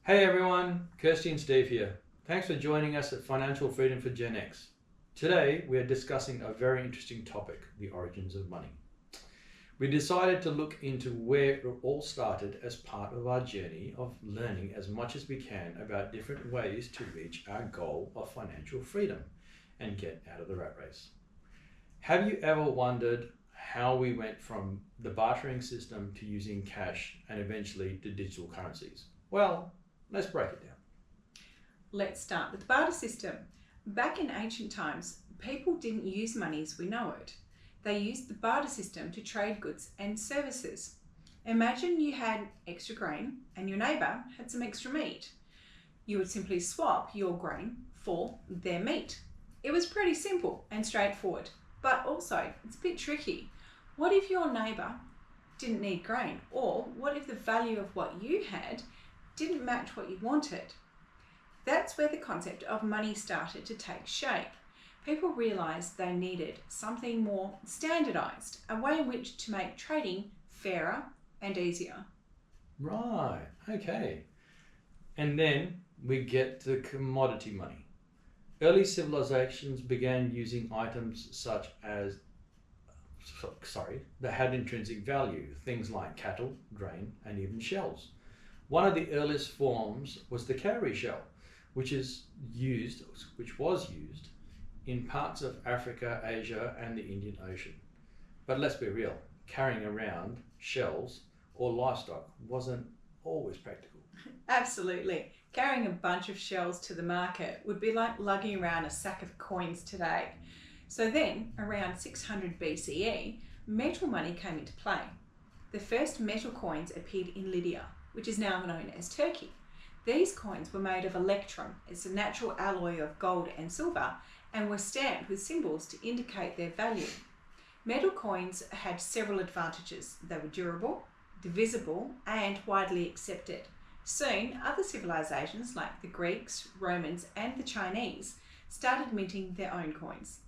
Hey everyone, Kirsty and Steve here. Thanks for joining us at Financial Freedom for Gen X. Today we are discussing a very interesting topic, the origins of money. We decided to look into where it all started as part of our journey of learning as much as we can about different ways to reach our goal of financial freedom and get out of the rat race. Have you ever wondered how we went from the bartering system to using cash and eventually to digital currencies? Well, let's break it down. Let's start with the barter system. Back in ancient times, people didn't use money as we know it. They used the barter system to trade goods and services. Imagine you had extra grain and your neighbour had some extra meat. You would simply swap your grain for their meat. It was pretty simple and straightforward, but also it's a bit tricky. What if your neighbour didn't need grain? Or what if the value of what you had didn't match what you wanted? That's where the concept of money started to take shape. People realised they needed something more standardised, a way in which to make trading fairer and easier. Right, okay. And then we get to commodity money. Early civilizations began using items such as, that had intrinsic value, things like cattle, grain, and even shells. One of the earliest forms was the cowrie shell, which was used in parts of Africa, Asia, and the Indian Ocean. But let's be real, carrying around shells or livestock wasn't always practical. Absolutely. Carrying a bunch of shells to the market would be like lugging around a sack of coins today. So then, around 600 BCE, metal money came into play. The first metal coins appeared in Lydia, which is now known as Turkey. These coins were made of electrum, it's a natural alloy of gold and silver, and were stamped with symbols to indicate their value. Metal coins had several advantages. They were durable, divisible, and widely accepted. Soon, other civilizations like the Greeks, Romans, and the Chinese started minting their own coins.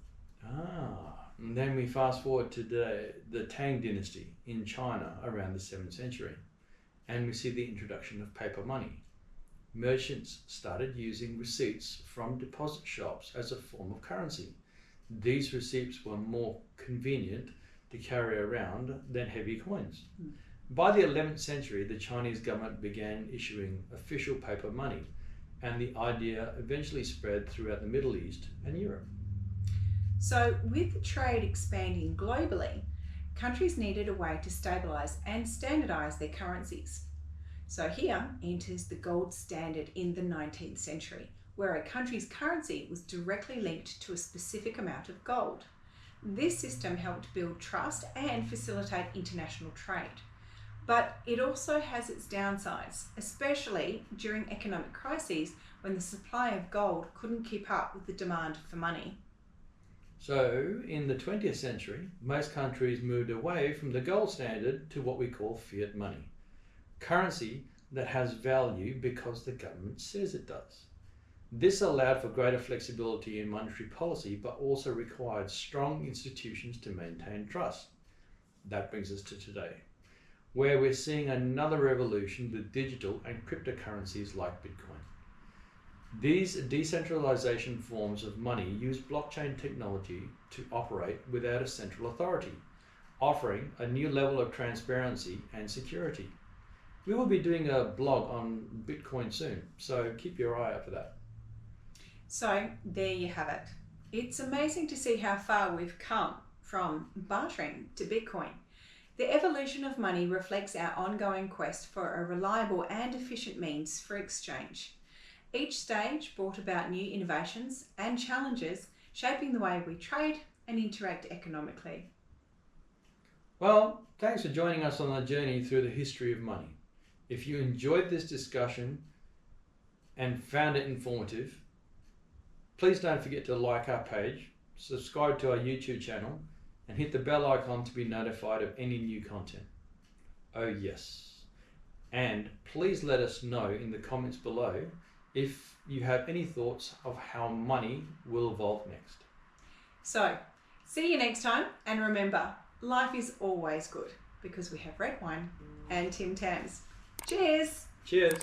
And then we fast forward to the Tang dynasty in China around the 7th century, and we see the introduction of paper money. Merchants started using receipts from deposit shops as a form of currency. These receipts were more convenient to carry around than heavy coins. By the 11th century, the Chinese government began issuing official paper money, and the idea eventually spread throughout the Middle East and Europe. So, with the trade expanding globally, countries needed a way to stabilise and standardise their currencies. So here enters the gold standard in the 19th century, where a country's currency was directly linked to a specific amount of gold. This system helped build trust and facilitate international trade. But it also has its downsides, especially during economic crises when the supply of gold couldn't keep up with the demand for money. So, in the 20th century, most countries moved away from the gold standard to what we call fiat money, currency that has value because the government says it does. This allowed for greater flexibility in monetary policy, but also required strong institutions to maintain trust. That brings us to today, where we're seeing another revolution with digital and cryptocurrencies like Bitcoin. These decentralization forms of money use blockchain technology to operate without a central authority, offering a new level of transparency and security. We will be doing a blog on Bitcoin soon, so keep your eye out for that. So there you have it. It's amazing to see how far we've come from bartering to Bitcoin. The evolution of money reflects our ongoing quest for a reliable and efficient means for exchange. Each stage brought about new innovations and challenges, shaping the way we trade and interact economically. Well, thanks for joining us on the journey through the history of money. If you enjoyed this discussion and found it informative, please don't forget to like our page, subscribe to our YouTube channel, and hit the bell icon to be notified of any new content. Oh yes. And please let us know in the comments below if you have any thoughts of how money will evolve next. So, see you next time, and remember, life is always good because we have red wine and Tim Tams. Cheers! Cheers!